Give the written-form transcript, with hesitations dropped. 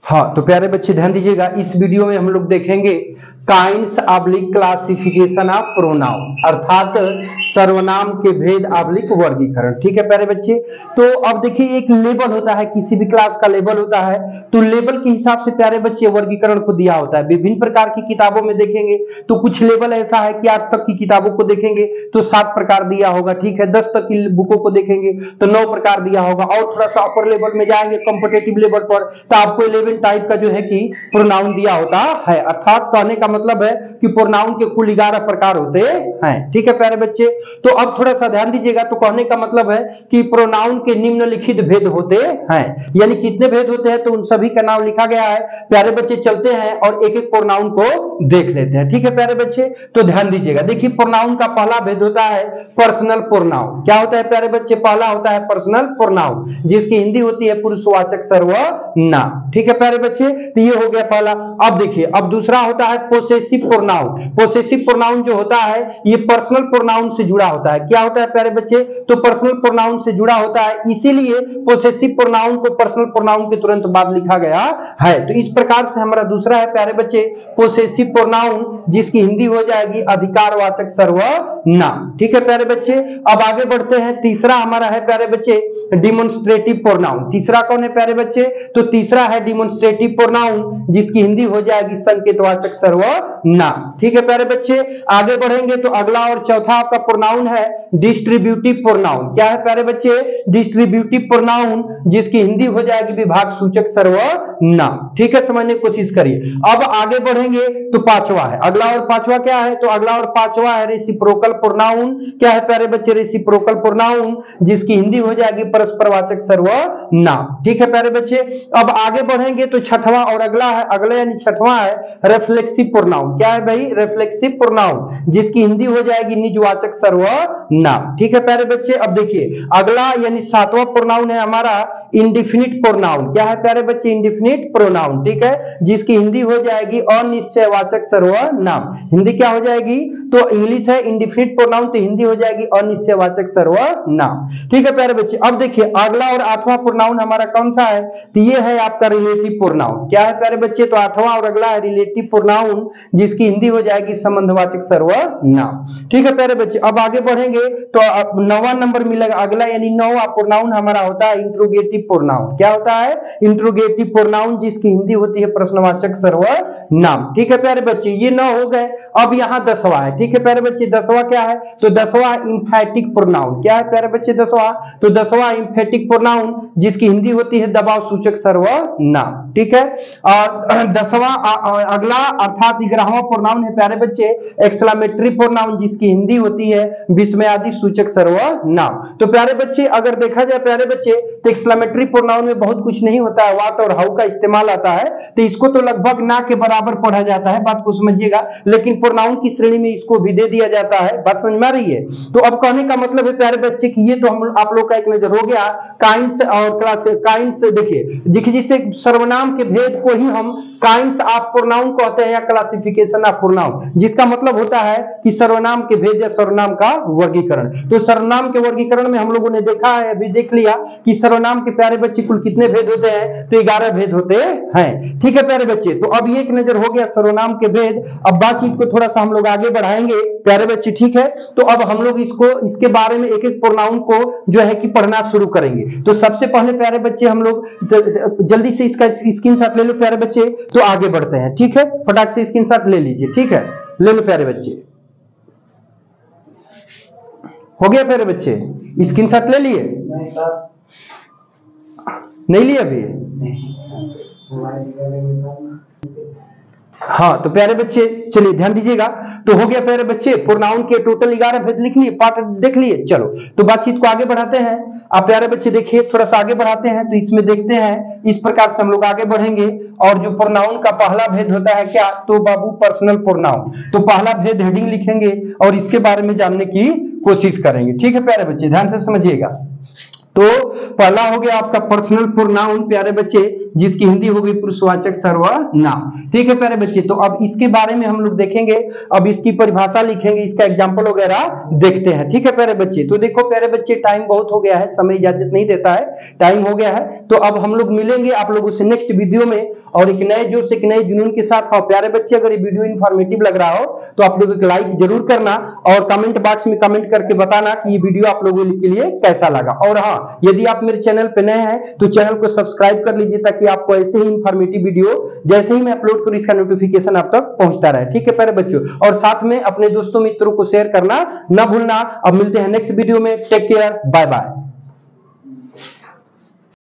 हाँ तो प्यारे बच्चे ध्यान दीजिएगा, इस वीडियो में हम लोग देखेंगे kinds oblique classification of pronoun, अर्थात सर्वनाम के भेद ऑब्लिक वर्गीकरण। ठीक है प्यारे बच्चे, तो अब देखिए एक लेबल होता है, किसी भी क्लास का लेबल होता है, तो लेबल के हिसाब से प्यारे बच्चे वर्गीकरण को दिया होता है। विभिन्न प्रकार की किताबों में देखेंगे तो कुछ लेबल ऐसा है कि 8 तक की किताबों को देखेंगे तो 7 प्रकार दिया होगा, ठीक है। 10 तक की बुकों को देखेंगे तो 9 प्रकार दिया होगा, और थोड़ा सा अपर लेवल में जाएंगे कॉम्पिटिटिव लेवल पर तो आपको 11 टाइप का जो है कि प्रोनाउन दिया होता है। अर्थात कहने का मतलब है कि प्रोनाउन के कुल 11 प्रकार होते हैं। ठीक है प्यारे बच्चे, तो अब थोड़ा सा ध्यान दीजिएगा, तो कहने का मतलब है कि प्रोनाउन के निम्नलिखित भेद होते हैं, यानी कितने भेद होते हैं तो उन सभी का नाम लिखा गया है। प्यारे बच्चे चलते हैं और एक एक प्रोनाउन को देख लेते हैं। ठीक है प्यारे बच्चे, तो ध्यान दीजिएगा, देखिए प्रोनाउन का पहला भेद होता है पर्सनल प्रोनाउन। क्या होता है प्यारे बच्चे? पहला होता है पर्सनल प्रोनाउन, जिसकी हिंदी होती है पुरुषवाचक सर्वनाम। ठीक है प्यारे बच्चे, तो ये हो गया पहला। अब देखिए, अब दूसरा होता है पोसेसिव प्रोनाउन। पोसेसिव प्रोनाउन जो होता है ये पर्सनल प्रोनाउन से जुड़ा होता है। क्या होता है प्यारे बच्चे? तो पर्सनल प्रोनाउन से जुड़ा होता है, इसीलिए पोसेसिव प्रोनाउन को पर्सनल प्रोनाउन के तुरंत बाद लिखा गया है। तो इस प्रकार से हमारा दूसरा है प्यारे बच्चे पोसेसिव प्रोनाउन, जिसकी हिंदी हो जाएगी अधिकारवाचक सर्वनाम। ठीक है प्यारे बच्चे, अब आगे बढ़ते हैं। तीसरा हमारा है प्यारे बच्चे डिमोन्स्ट्रेटिव प्रोनाउन। तीसरा कौन है प्यारे बच्चे? तो तीसरा है डिमोन्स्ट्रेटिव प्रोनाउन, जिसकी हिंदी हो जाएगी संकेतवाचक सर्वनाम। ठीक है प्यारे बच्चे, आगे बढ़ेंगे तो अगला और चौथा आपका प्रोनाउन है डिस्ट्रीब्यूटिव प्रोनाउन। क्या है प्यारे बच्चे? डिस्ट्रीब्यूटिव प्रोनाउन, जिसकी हिंदी हो जाएगी विभाग सूचक सर्वनाम। ठीक है, समझने की कोशिश करिए। अब आगे बढ़ेंगे तो पांचवा है, अगला और पांचवा क्या है? तो अगला और पांचवा है रेसिप्रोकल प्रोनाउन। क्या है प्यारे बच्चे? रेसिप्रोकल प्रोनाउन, जिसकी हिंदी हो जाएगी परस्परवाचक सर्वनाम। ठीक है प्यारे बच्चे, अब आगे बढ़ेंगे तो छठवां और अगला है, अगला यानी छठवां है रिफ्लेक्सिव प्रोनाउन। क्या है भाई? रिफ्लेक्सिव प्रोनाउन, जिसकी हिंदी हो जाएगी निजवाचक सर्वनाम। ठीक है प्यारे बच्चे, अब देखिए अगला यानी सातवां प्रोनाउन है हमारा इंडिफिनिट प्रोनाउन। क्या है प्यारे बच्चे? Indefinite pronoun. ठीक है, जिसकी हिंदी हो जाएगी अनिश्चयवाचक सर्वनाम। हिंदी क्या हो जाएगी? तो इंग्लिश है इंडिफिनिट प्रोनाउन, तो हिंदी हो जाएगी अनिश्चयवाचक सर्वनाम। ठीक है प्यारे बच्चे, अब देखिए अगला और आठवां प्रोनाउन हमारा कौन सा है? तो ये है आपका रिलेटिव प्रोनाउन। क्या है प्यारे बच्चे? तो आठवां और अगला है रिलेटिव प्रोनाउन, जिसकी हिंदी हो जाएगी संबंधवाचक सर्वनाम। ठीक है प्यारे बच्चे, अब आगे बढ़ेंगे तो 9वां नंबर मिलेगा अगला, यानी 9वां प्रोनाउन हमारा होता है इंट्रोगेटिव प्रोनाउन। क्या होता है? इंट्रोगेटिव प्रोनाउन, जिसकी हिंदी होती है प्रश्नवाचक सर्वनाम। ठीक है प्यारे बच्चे, ये 9 हो गए। अब यहाँ 10वां है। ठीक है प्यारे बच्चे, 10वां क्या है? तो 10वां इंफैटिक प्रोनाउन। क्या है प्यारे बच्चे? 10वां, तो 10वां इंफैटिक प्रोनाउन, जिसकी हिंदी होती है दबाव सूचक सर्वनाम। ठीक है, और 10वां अगला अर्थात 11वां प्रोनाउन है प्यारे बच्चे एक्सक्लेमेटरी प्रोनाउन, जिसकी हिंदी होती है विस्मयादि सूचक सर्वनाम। तो प्यारे बच्चे अगर देखा जाए प्यारे बच्चे तो एक्सक्लेमेटरी प्रोनाउन में बहुत कुछ नहीं होता है, व्हाट और हाउ का इस्तेमाल आता है, तो इसको तो लगभग ना के बराबर पढ़ा जाता है, बात को समझिएगा, लेकिन प्रोनाउन की श्रेणी में इसको भी दे दिया जाता है। बात समझ में आ रही है? तो अब कहने का मतलब है प्यारे बच्चे कि ये तो हम आप लोग का एक नजर हो गया काइंड्स और क्लास काइंड्स। देखिए जिसे सर्वनाम के भेद को ही हम काइंड्स ऑफ प्रोनाउन कहते हैं या क्लासिफिकेशन ऑफ प्रोनाउन, जिसका मतलब होता है कि सर्वनाम के भेद या सर्वनाम का वर्गीकरण। तो सर्वनाम के वर्गीकरण में हम लोगों ने देखा है, अभी देख लिया कि सर्वनाम के प्यारे बच्चे कुल कितने भेद होते हैं? तो 11 भेद होते हैं। ठीक है प्यारे बच्चे, तो अब ये एक नजर हो गया सर्वनाम के भेद। अब बातचीत को थोड़ा सा हम लोग आगे बढ़ाएंगे प्यारे बच्चे। ठीक है, तो अब हम लोग इसके बारे में एक एक प्रोनाउन को जो है कि पढ़ना शुरू करेंगे। तो सबसे पहले प्यारे बच्चे हम लोग जल्दी से इसका स्क्रीनशॉट ले लो प्यारे बच्चे, तो आगे बढ़ते हैं। ठीक है, फटाक से स्क्रीनशॉट ले लीजिए। ठीक है, ले लो प्यारे बच्चे। हो गया प्यारे बच्चे? स्क्रीनशॉट ले लिए? नहीं लिए अभी? हाँ तो प्यारे बच्चे चलिए ध्यान दीजिएगा, तो हो गया प्यारे बच्चे प्रोनाउन के टोटल 11 भेद लिख लिए, पार्ट देख लिए। चलो तो बातचीत को आगे बढ़ाते हैं। आप प्यारे बच्चे देखिए थोड़ा सा आगे बढ़ाते हैं, तो इसमें देखते हैं इस प्रकार से हम लोग आगे बढ़ेंगे। और जो प्रोनाउन का पहला भेद होता है क्या? तो बाबू पर्सनल प्रोनाउन। तो पहला भेद हेडिंग लिखेंगे और इसके बारे में जानने की कोशिश करेंगे। ठीक है प्यारे बच्चे, ध्यान से समझिएगा। तो पहला हो गया आपका पर्सनल प्रोनाउन प्यारे बच्चे, जिसकी हिंदी होगी पुरुषवाचक सर्वनाम। ठीक है प्यारे बच्चे, तो अब इसके बारे में हम लोग देखेंगे, अब इसकी परिभाषा लिखेंगे, इसका एग्जाम्पल वगैरह देखते हैं। ठीक है प्यारे बच्चे, तो देखो प्यारे बच्चे टाइम बहुत हो गया है, समय इजाजत नहीं देता है, टाइम हो गया है, तो अब हम लोग मिलेंगे आप लोगों से नेक्स्ट वीडियो में और एक नए जोश एक नए जुनून के साथ। हाँ प्यारे बच्चे, अगर ये वीडियो इन्फॉर्मेटिव लग रहा हो तो आप लोग एक लाइक जरूर करना और कमेंट बॉक्स में कमेंट करके बताना कि ये वीडियो आप लोगों के लिए कैसा लगा। और हाँ, यदि आप मेरे चैनल पे नए हैं तो चैनल को सब्सक्राइब कर लीजिए ताकि आपको ऐसे ही इन्फॉर्मेटिव वीडियो जैसे ही मैं अपलोड करूं इसका नोटिफिकेशन आप तक पहुंचता रहे। ठीक है प्यारे बच्चों, और साथ में अपने दोस्तों मित्रों को शेयर करना ना भूलना। अब मिलते हैं नेक्स्ट वीडियो में, टेक केयर, बाय बाय।